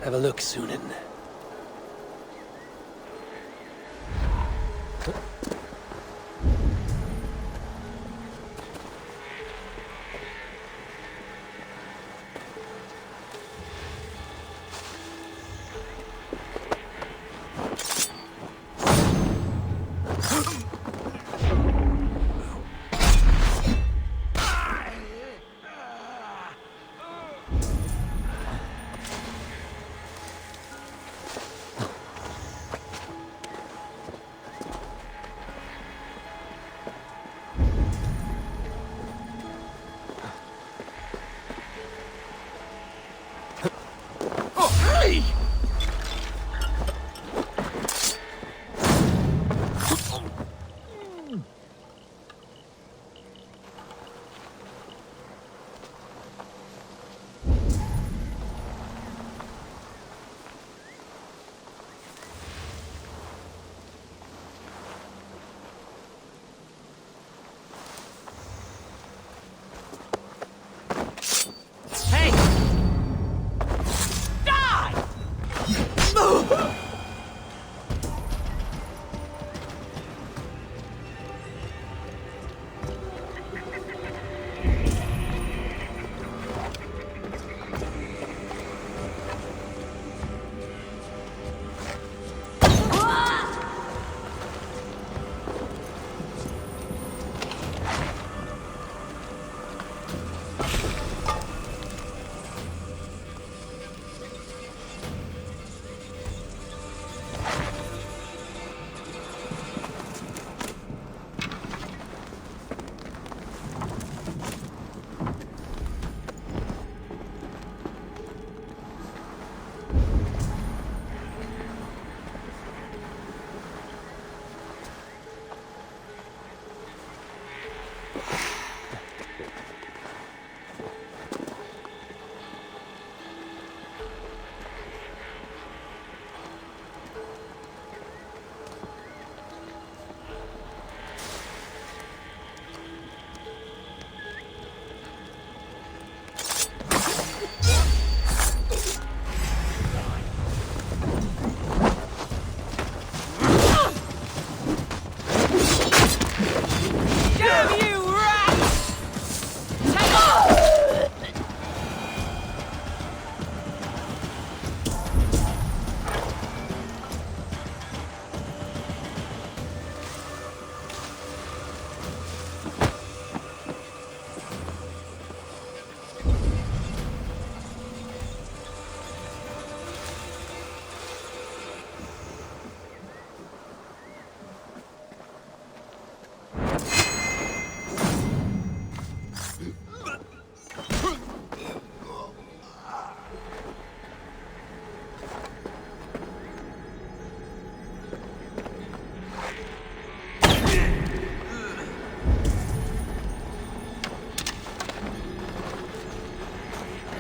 Have a look, Sunan.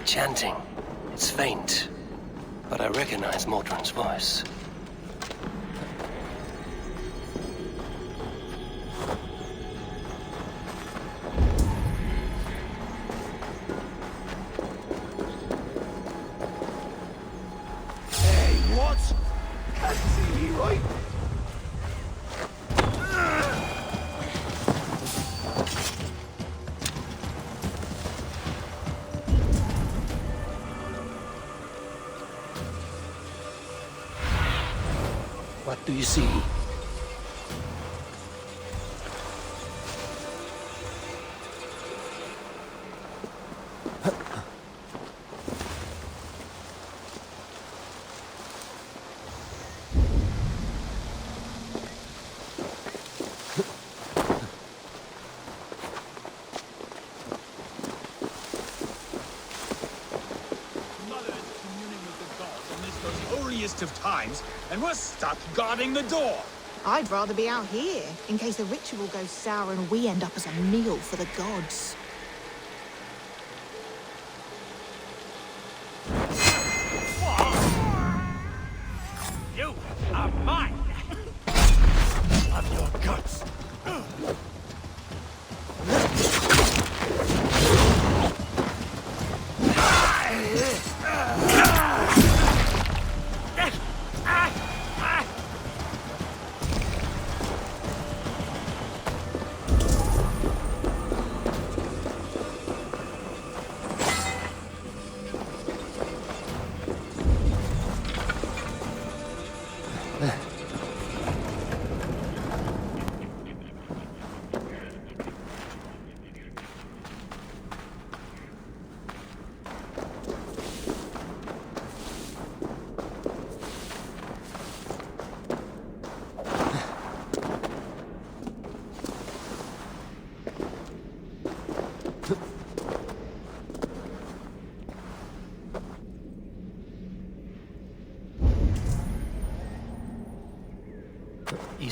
Chanting. It's faint, but I recognize Mordrin's voice. Hey, what? Can't see me, right? What do you see? Of times, and we're stuck guarding the door. I'd rather be out here, in case the ritual goes sour and we end up as a meal for the gods. You are mine! Of your guts!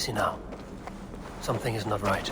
easy now. Something is not right.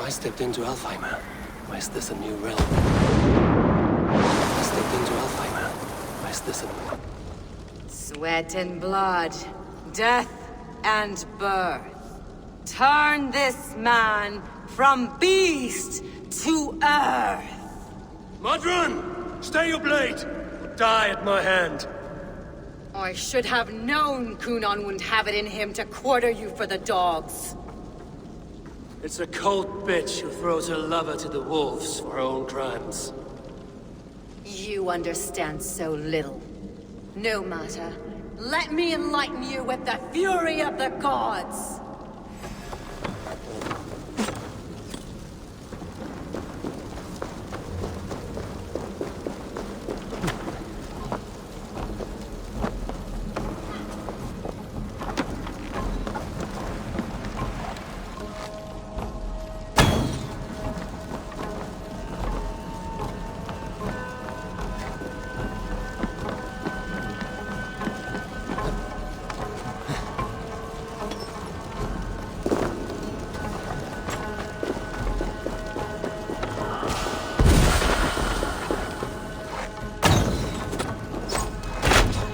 I stepped into Alzheimer. Or is this a new realm? I stepped into Alzheimer. Or is this a... Sweat and blood, death and birth. Turn this man from beast to earth. Modron! Stay your blade! Or die at my hand! I should have known Kunon wouldn't have it in him to quarter you for the dogs. It's a cold bitch who throws her lover to the wolves for her own crimes. You understand so little. No matter. Let me enlighten you with the fury of the gods!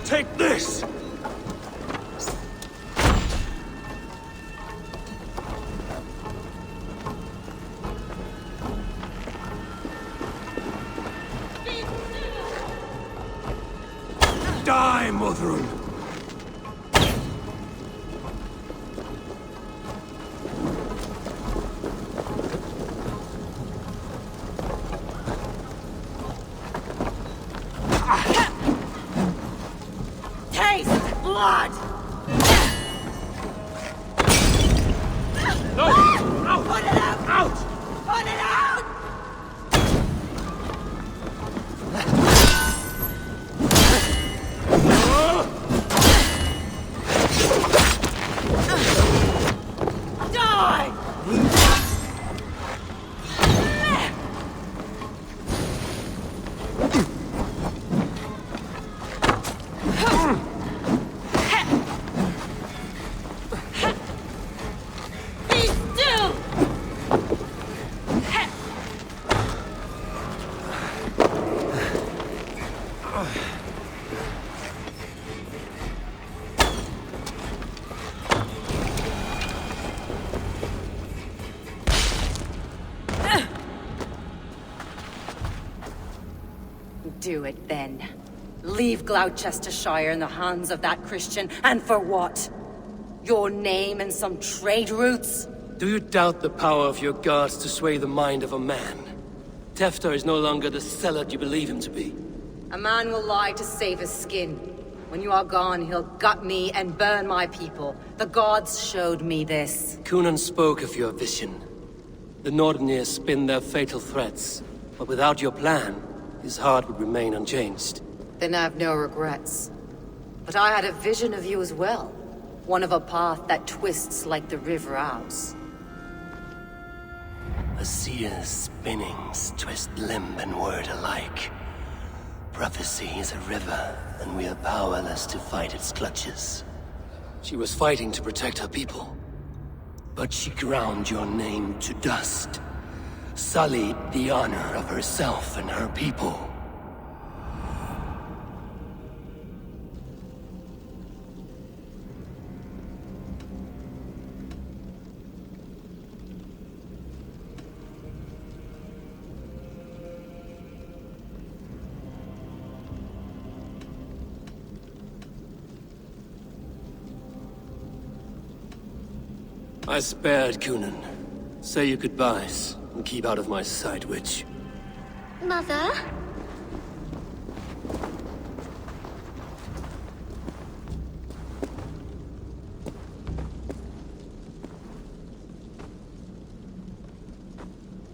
Take this! Die, Modron! Taste blood! No! Out! Put it out! Out! Put it out! Die! do it then. Leave Gloucestershire in the hands of that Christian, and for what? Your name and some trade routes? Do you doubt the power of your gods to sway the mind of a man? Tefter is no longer the zealot you believe him to be. A man will lie to save his skin. When you are gone, he'll gut me and burn my people. The gods showed me this. Cunan spoke of your vision. The Nordenir spin their fatal threats, but without your plan, his heart would remain unchanged. Then I have no regrets. But I had a vision of you as well. One of a path that twists like the river Ouse. A seer's spinnings twist limb and word alike. Prophecy is a river, and we are powerless to fight its clutches. She was fighting to protect her people. But she ground your name to dust. Sullied the honor of herself and her people. I spared Cunan. Say your goodbyes, and keep out of my sight, witch. Mother?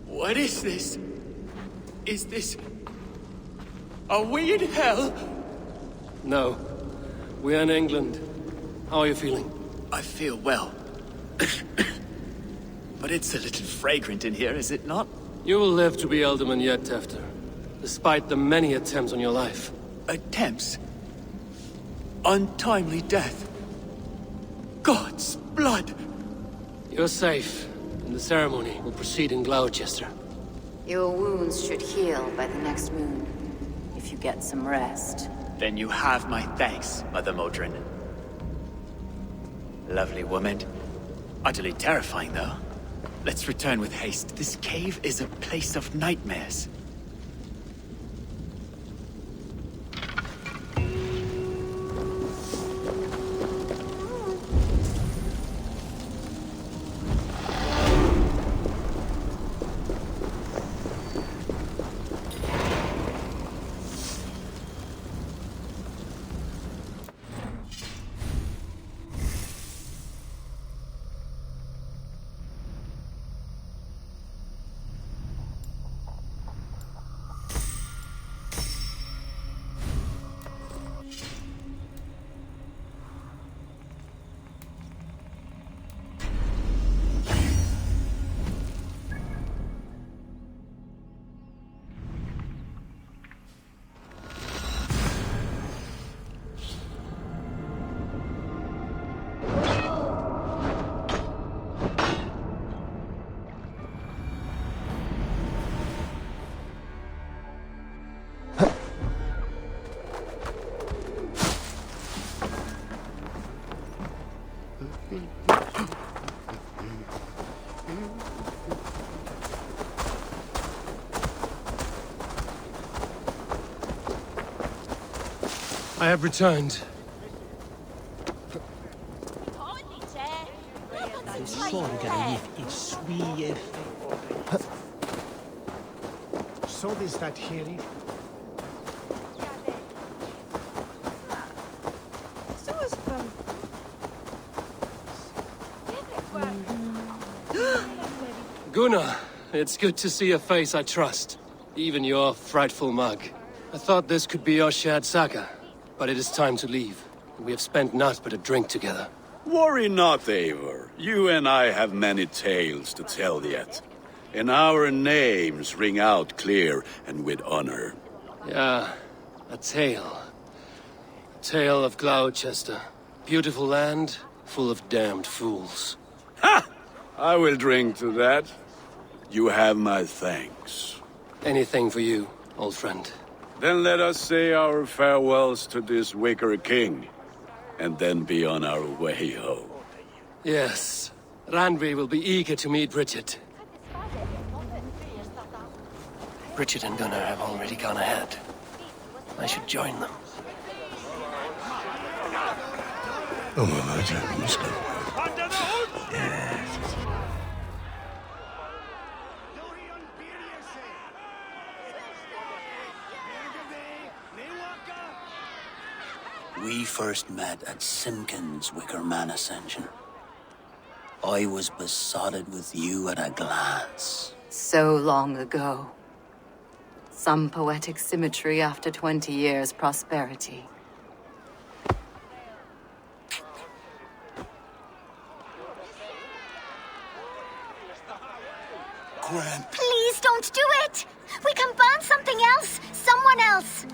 What is this? Is this... Are we in hell? No. We're in England. How are you feeling? I feel well. But it's a little fragrant in here, is it not? You will live to be Elderman yet, Tefter. Despite the many attempts on your life. Attempts? Untimely death? God's blood! You're safe, and the ceremony will proceed in Gloucester. Your wounds should heal by the next moon, if you get some rest. Then you have my thanks, Mother Modron. Lovely woman. Utterly terrifying, though. Let's return with haste. This cave is a place of nightmares. I have returned. So is that here? Gunnar, it's good to see a face I trust. Even your frightful mug. I thought this could be your shared saga, but it is time to leave. We have spent naught but a drink together. Worry not, Eivor. You and I have many tales to tell yet. And our names ring out clear and with honor. Yeah, a tale. A tale of Gloucester. Beautiful land, full of damned fools. Ha! I will drink to that. You have my thanks. Anything for you, old friend. Then let us say our farewells to this Wicker King, and then be on our way home. Yes, Randvi will be eager to meet Bridget. Bridget and Gunnar have already gone ahead. I should join them. We first met at Simpkins' Wicker Man Ascension. I was besotted with you at a glance. So long ago. Some poetic symmetry after 20 years' prosperity. Grant. Please don't do it! We can burn something else! Someone else!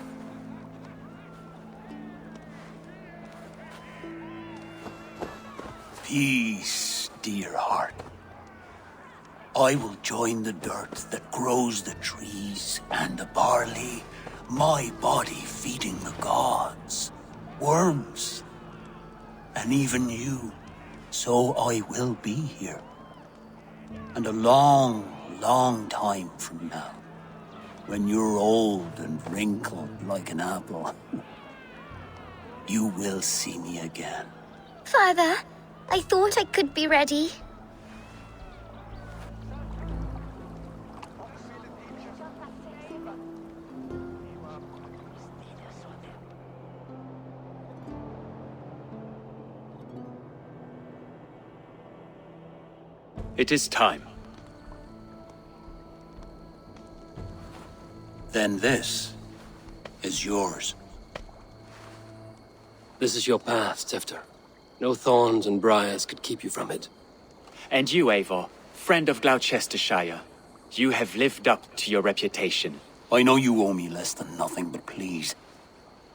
Peace, dear heart. I will join the dirt that grows the trees and the barley, my body feeding the gods, worms, and even you. So I will be here. And a long, long time from now, when you're old and wrinkled like an apple, you will see me again. Father, I thought I could be ready. It is time. Then this is yours. This is your path, Tifter. No thorns and briars could keep you from it. And you, Eivor, friend of Gloucestershire, you have lived up to your reputation. I know you owe me less than nothing, but please,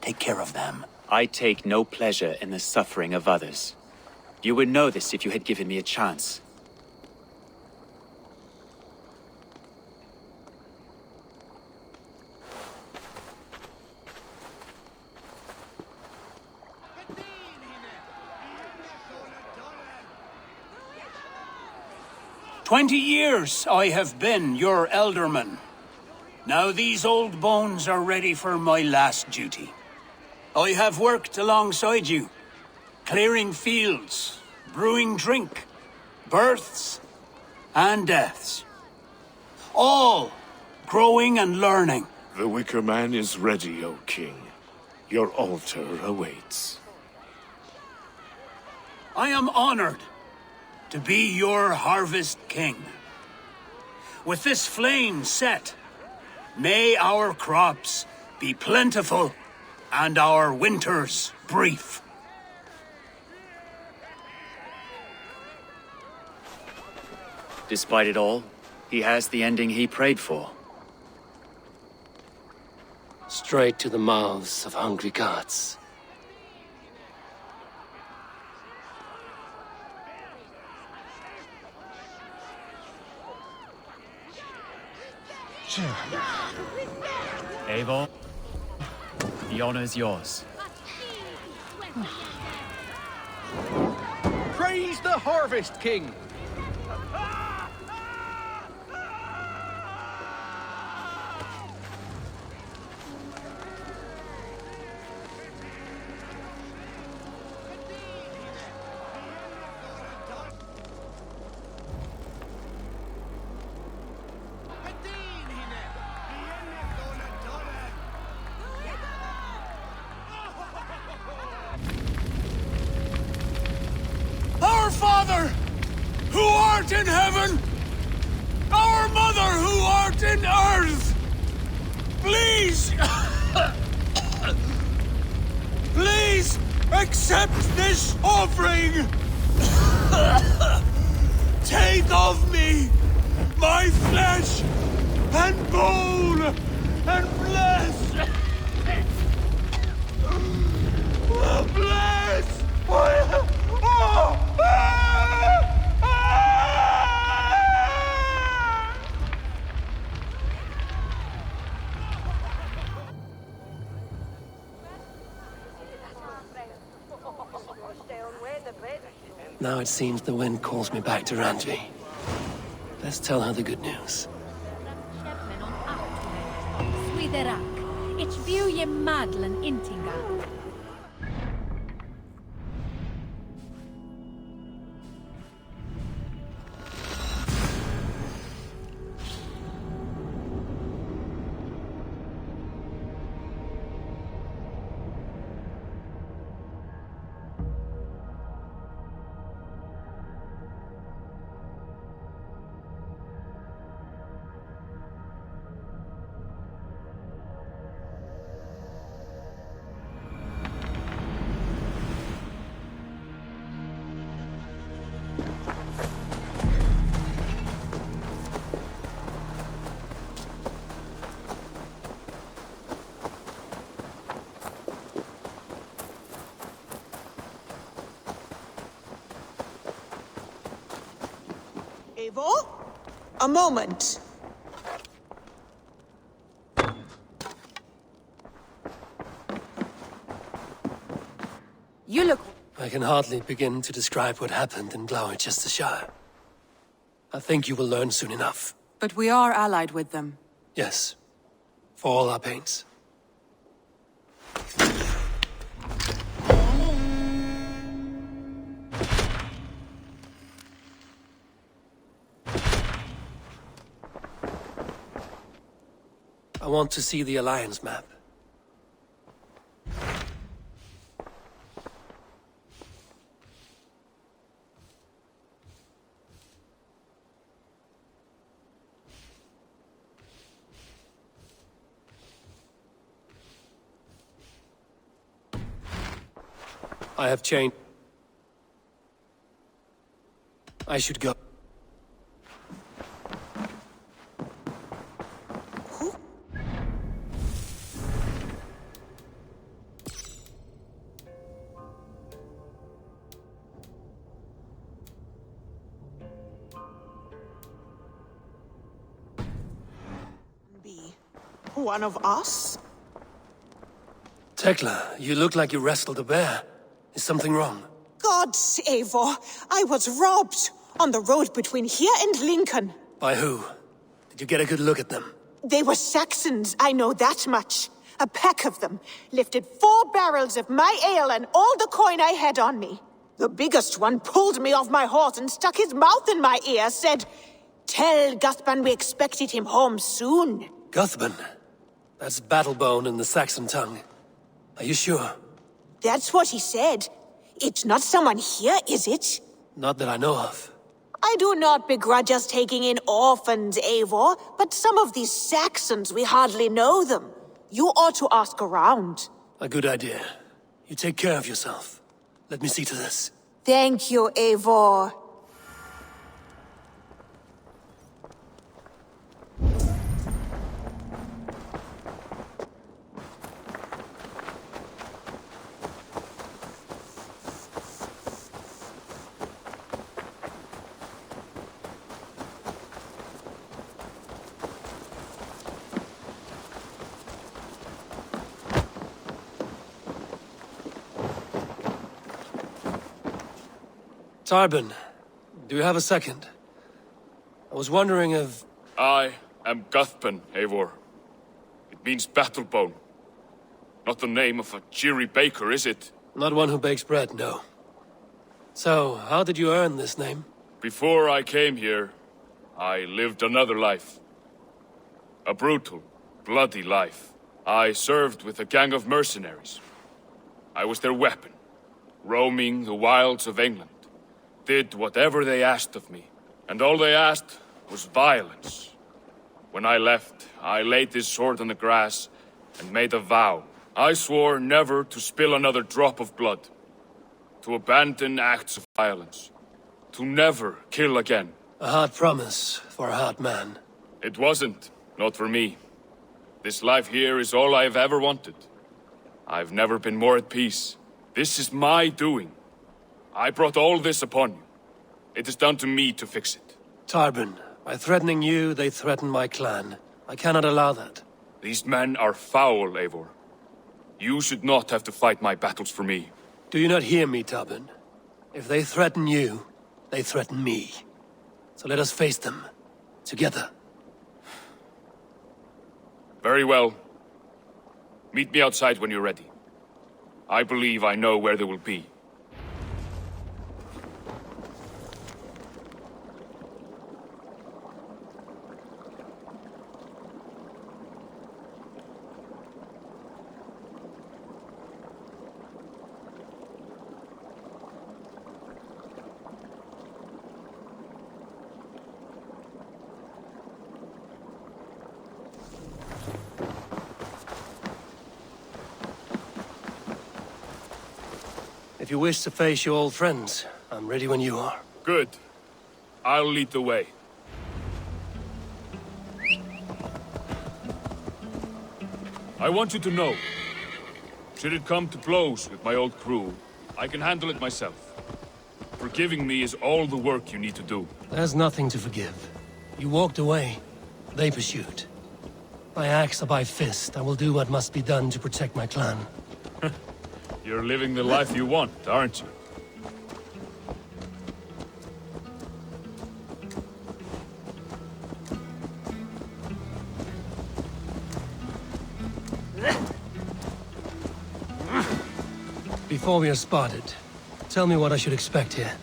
take care of them. I take no pleasure in the suffering of others. You would know this if you had given me a chance. "20 years I have been your elderman. Now these old bones are ready for my last duty. I have worked alongside you, clearing fields, brewing drink, births and deaths. All growing and learning. The Wicker Man is ready, O King. Your altar awaits. I am honored to be your harvest king. With this flame set, may our crops be plentiful and our winters brief. Despite it all, he has the ending he prayed for. Straight to the mouths of hungry gods. Eivor, the honor's yours. Praise the Harvest King! Our Father, who art in heaven, our Mother, who art in earth, please, please accept this offering. Take of me my flesh and bone and bless. Bless. Now it seems the wind calls me back to Randvi. Let's tell her the good news. Swiderak, et Which view ye madlen intinga? Eivor? A moment. You look... I can hardly begin to describe what happened in Glawechestershire. I think you will learn soon enough. But we are allied with them. Yes. For all our pains. I want to see the Alliance map. I have changed. I should go. Be one of us? Tekla, you look like you wrestled a bear. Is something wrong? Gods, Eivor, I was robbed on the road between here and Lincoln. By who? Did you get a good look at them? They were Saxons, I know that much. A pack of them lifted 4 barrels of my ale and all the coin I had on me. The biggest one pulled me off my horse and stuck his mouth in my ear, said, "Tell Guthban we expected him home soon." Guthban? That's Battlebone in the Saxon tongue. Are you sure? That's what he said. It's not someone here, is it? Not that I know of. I do not begrudge us taking in orphans, Eivor, but some of these Saxons, we hardly know them. You ought to ask around. A good idea. You take care of yourself. Let me see to this. Thank you, Eivor. Tarbin, do you have a second? I was wondering if... I am Guthban, Eivor. It means Battlebone. Not the name of a cheery baker, is it? Not one who bakes bread, no. So, how did you earn this name? Before I came here, I lived another life. A brutal, bloody life. I served with a gang of mercenaries. I was their weapon, roaming the wilds of England. Did whatever they asked of me, and all they asked was violence. When I left, I laid this sword on the grass and made a vow. I swore never to spill another drop of blood, to abandon acts of violence, to never kill again. A hard promise for a hard man. It wasn't, not for me. This life here is all I've ever wanted. I've never been more at peace. This is my doing. I brought all this upon you. It is down to me to fix it. Tarbin, by threatening you, they threaten my clan. I cannot allow that. These men are foul, Eivor. You should not have to fight my battles for me. Do you not hear me, Tarbin? If they threaten you, they threaten me. So let us face them. Together. Very well. Meet me outside when you're ready. I believe I know where they will be. If you wish to face your old friends, I'm ready when you are. Good. I'll lead the way. I want you to know, should it come to blows with my old crew, I can handle it myself. Forgiving me is all the work you need to do. There's nothing to forgive. You walked away. They pursued. By axe or by fist, I will do what must be done to protect my clan. You're living the life you want, aren't you? Before we are spotted, tell me what I should expect here.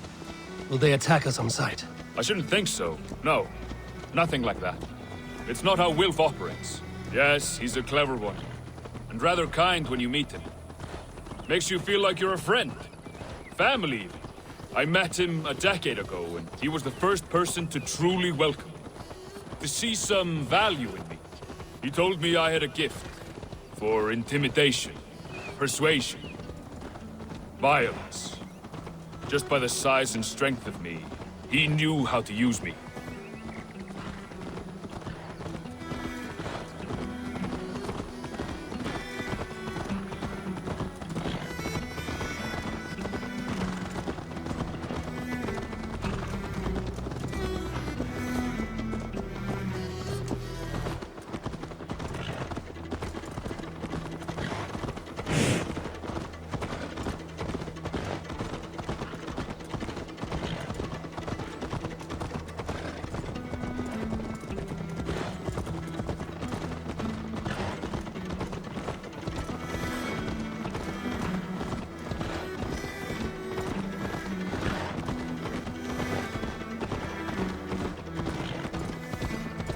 Will they attack us on sight? I shouldn't think so. No. Nothing like that. It's not how Wilf operates. Yes, he's a clever one. And rather kind when you meet him. Makes you feel like you're a friend. Family, even. I met him a decade ago, and he was the first person to truly welcome me. To see some value in me. He told me I had a gift. For intimidation. Persuasion. Violence. Just by the size and strength of me, he knew how to use me.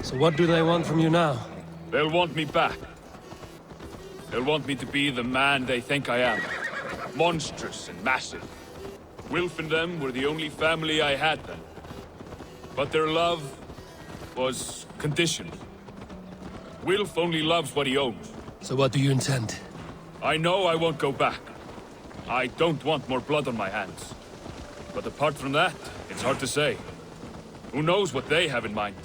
So what do they want from you now? They'll want me back. They'll want me to be the man they think I am. Monstrous and massive. Wilf and them were the only family I had then. But their love was conditioned. Wilf only loves what he owns. So what do you intend? I know I won't go back. I don't want more blood on my hands. But apart from that, it's hard to say. Who knows what they have in mind?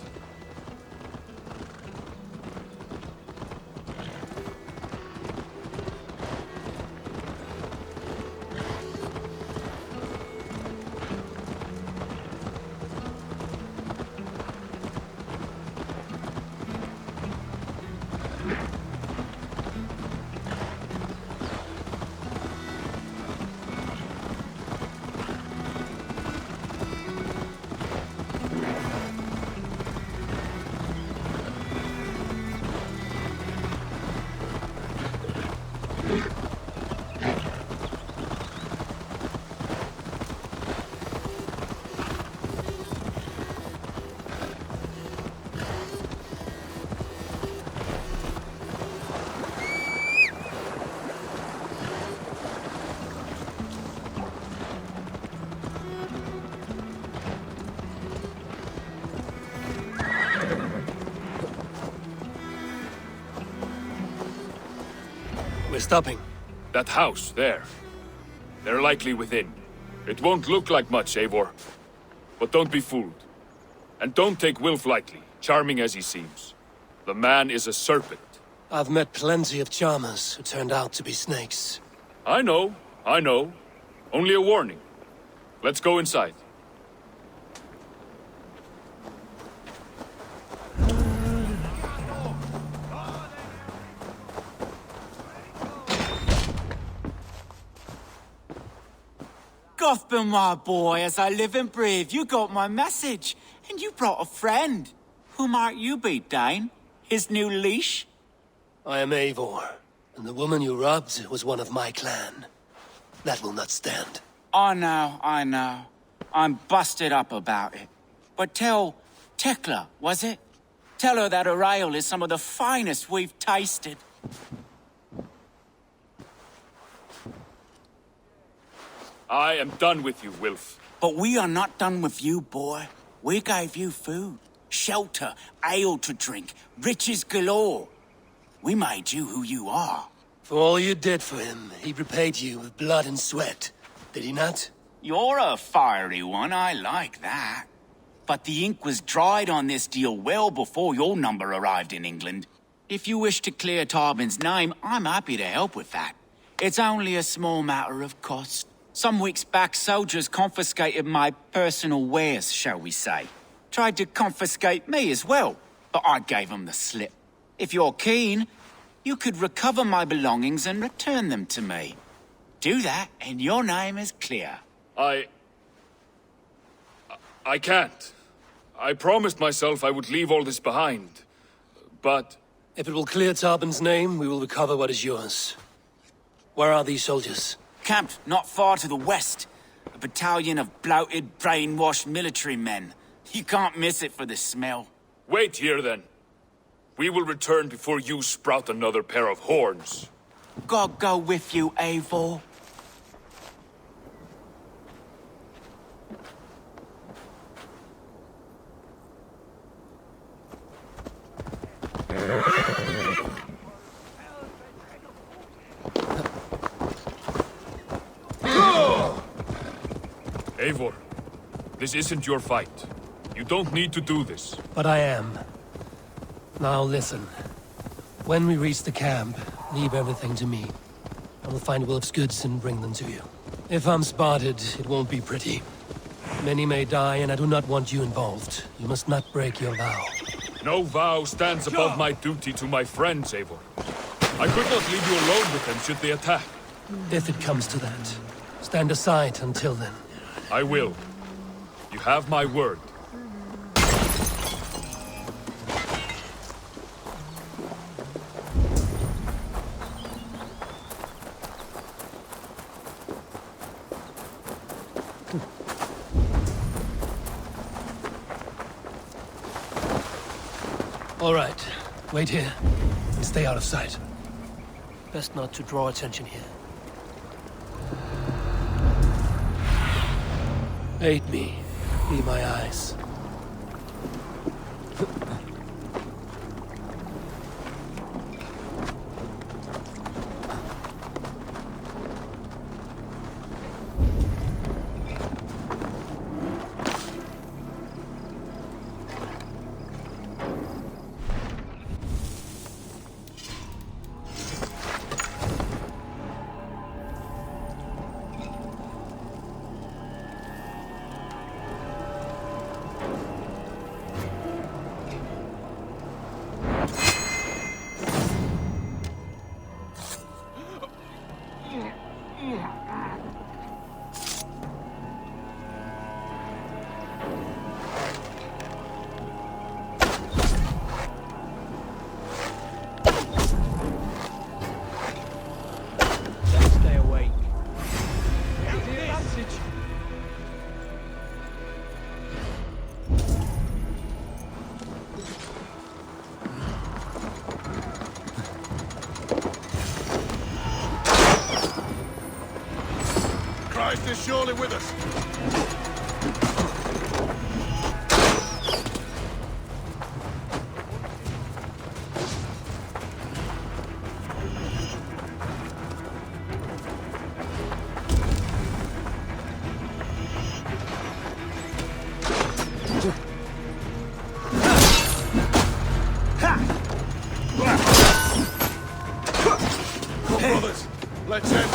We're stopping. That house, there. They're likely within. It won't look like much, Eivor. But don't be fooled. And don't take Wilf lightly, charming as he seems. The man is a serpent. I've met plenty of charmers who turned out to be snakes. I know. Only a warning. Let's go inside. Gotham, my boy, as I live and breathe, you got my message. And you brought a friend. Who might you be, Dane? His new leash? I am Eivor, And the woman you robbed was one of my clan. That will not stand. I know. I'm busted up about it. But tell Tekla, was it? Tell her that her ale is some of the finest we've tasted. I am done with you, Wilf. But we are not done with you, boy. We gave you food, shelter, ale to drink, riches galore. We made you who you are. For all you did for him, he repaid you with blood and sweat. Did he not? You're a fiery one, I like that. But the ink was dried on this deal well before your number arrived in England. If you wish to clear Tarbin's name, I'm happy to help with that. It's only a small matter of cost. Some weeks back, soldiers confiscated my personal wares, shall we say. Tried to confiscate me as well, but I gave them the slip. If you're keen, you could recover my belongings and return them to me. Do that, and your name is clear. I can't. I promised myself I would leave all this behind. But... If it will clear Tarbin's name, we will recover what is yours. Where are these soldiers? Camped not far to the west. A battalion of bloated, brainwashed military men. You can't miss it for the smell. Wait here, then. We will return before you sprout another pair of horns. God go with you, Eivor. Eivor, this isn't your fight. You don't need to do this. But I am. Now listen. When we reach the camp, leave everything to me. I will find Wilf's goods and bring them to you. If I'm spotted, it won't be pretty. Many may die, and I do not want you involved. You must not break your vow. No vow stands above my duty to my friends, Eivor. I could not leave you alone with them should they attack. If it comes to that, stand aside until then. I will. You have my word. All right. Wait here and stay out of sight. Best not to draw attention here. Aid me. Be my eyes. Christ is surely with us. Brothers, let's end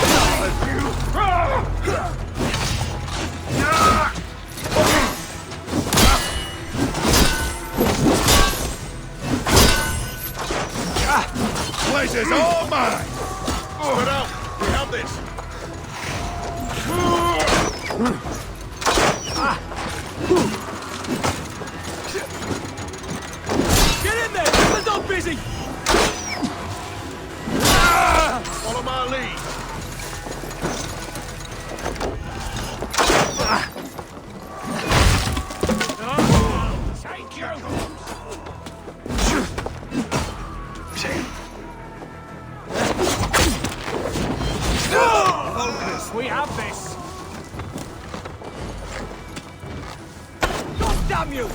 Place is all mine! Spread out! We have this! Get in there! Keep us all busy! our lead. Take you! Focus, we have this. God damn you!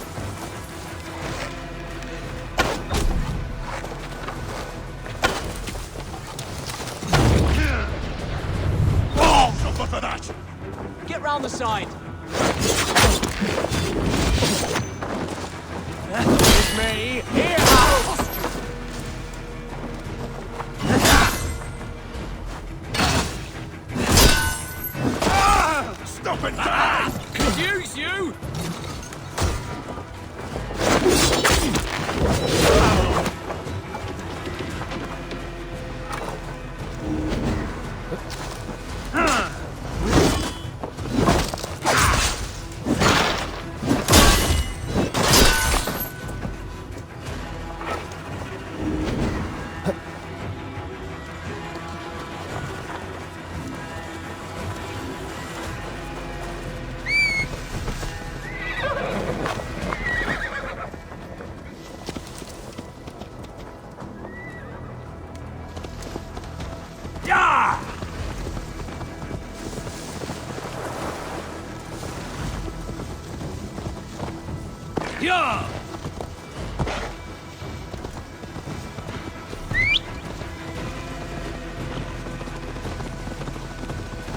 Suffer for that! Get round the side. With me, here! Stop it now! Confuse you! Yeah!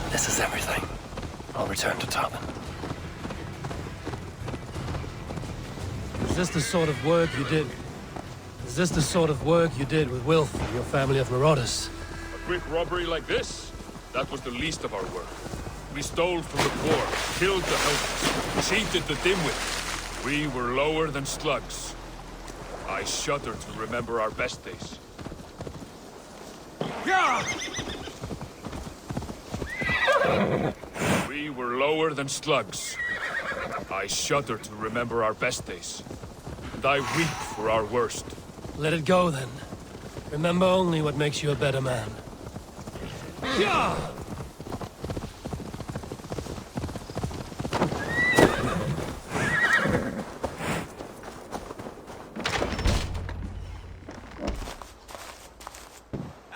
This is everything. I'll return to Tobin. Is this the sort of work you did? Is this the sort of work you did with Wilf and your family of marauders? A quick robbery like this? That was the least of our work. We stole from the poor, killed the helpless, cheated the dimwit. We were lower than slugs. I shudder to remember our best days. We were lower than slugs. I shudder to remember our best days. And I weep for our worst. Let it go, then. Remember only what makes you a better man. Yeah!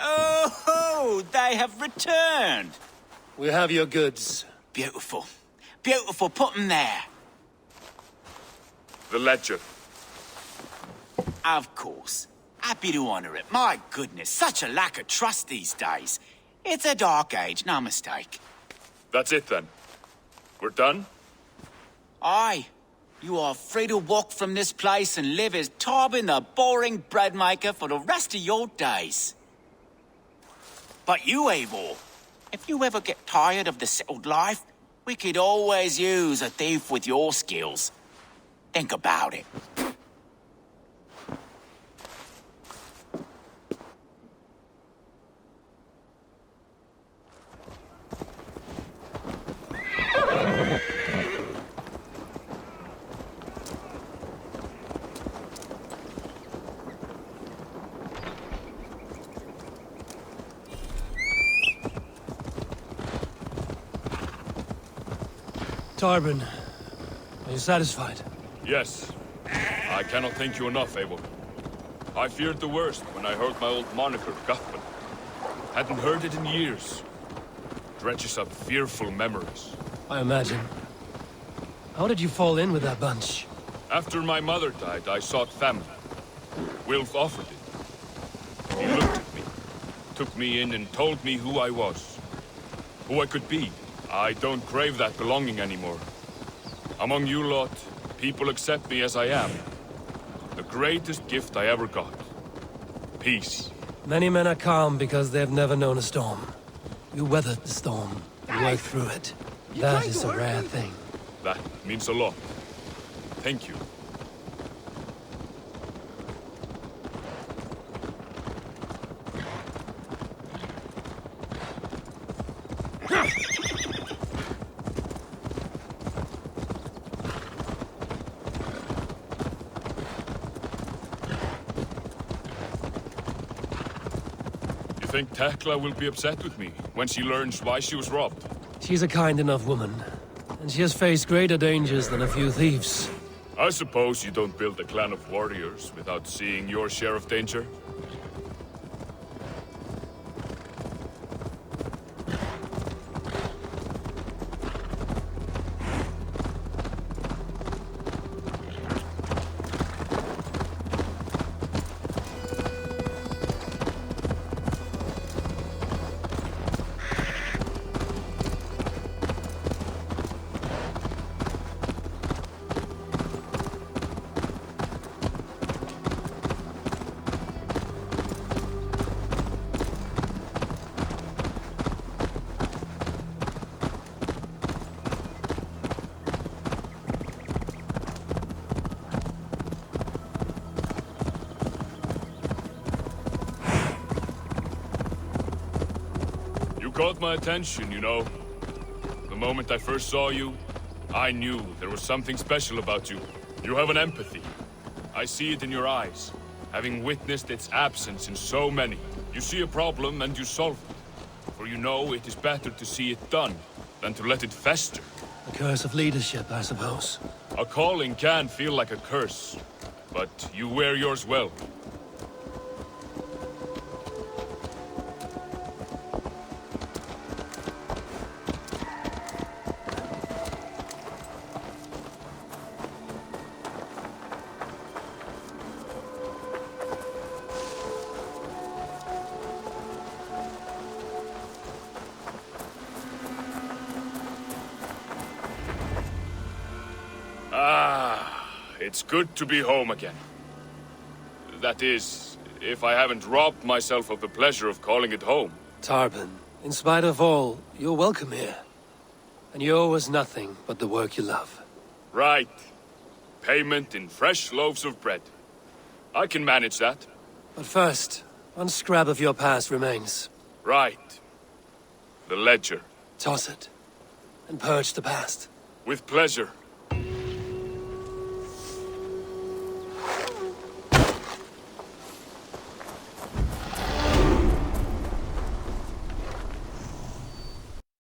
Oh, they have returned. We have your goods. Beautiful. Beautiful, put them there. The ledger. Of course. Happy to honor it. My goodness, such a lack of trust these days. It's a dark age, no mistake. That's it then. We're done? Aye. You are free to walk from this place and live as Tobin the boring bread maker for the rest of your days. But you, Eivor, if you ever get tired of the settled life, we could always use a thief with your skills. Think about it. Tarbin, are you satisfied? Yes. I cannot thank you enough, Eivor. I feared the worst when I heard my old moniker, Guthman. Hadn't heard it in years. Dredges up fearful memories. I imagine. How did you fall in with that bunch? After my mother died, I sought family. Wilf offered it. He looked at me, took me in and told me who I was. Who I could be. I don't crave that belonging anymore. Among you lot, people accept me as I am. The greatest gift I ever got. Peace. Many men are calm because they've never known a storm. You weathered the storm. You worked through it. That is a rare thing. That means a lot. Thank you. think Tekla will be upset with me when she learns why she was robbed? She's a kind enough woman, and she has faced greater dangers than a few thieves. I suppose you don't build a clan of warriors without seeing your share of danger? Caught my attention, you know. The moment I first saw you, I knew there was something special about you. You have an empathy. I see it in your eyes, having witnessed its absence in so many. You see a problem and you solve it. For you know it is better to see it done than to let it fester. The curse of leadership, I suppose. A calling can feel like a curse, but you wear yours well. It's good to be home again. That is, if I haven't robbed myself of the pleasure of calling it home. Tarban, in spite of all, you're welcome here. And you owe us nothing but the work you love. Right. Payment in fresh loaves of bread. I can manage that. But first, one scrap of your past remains. Right. The ledger. Toss it, and purge the past. With pleasure.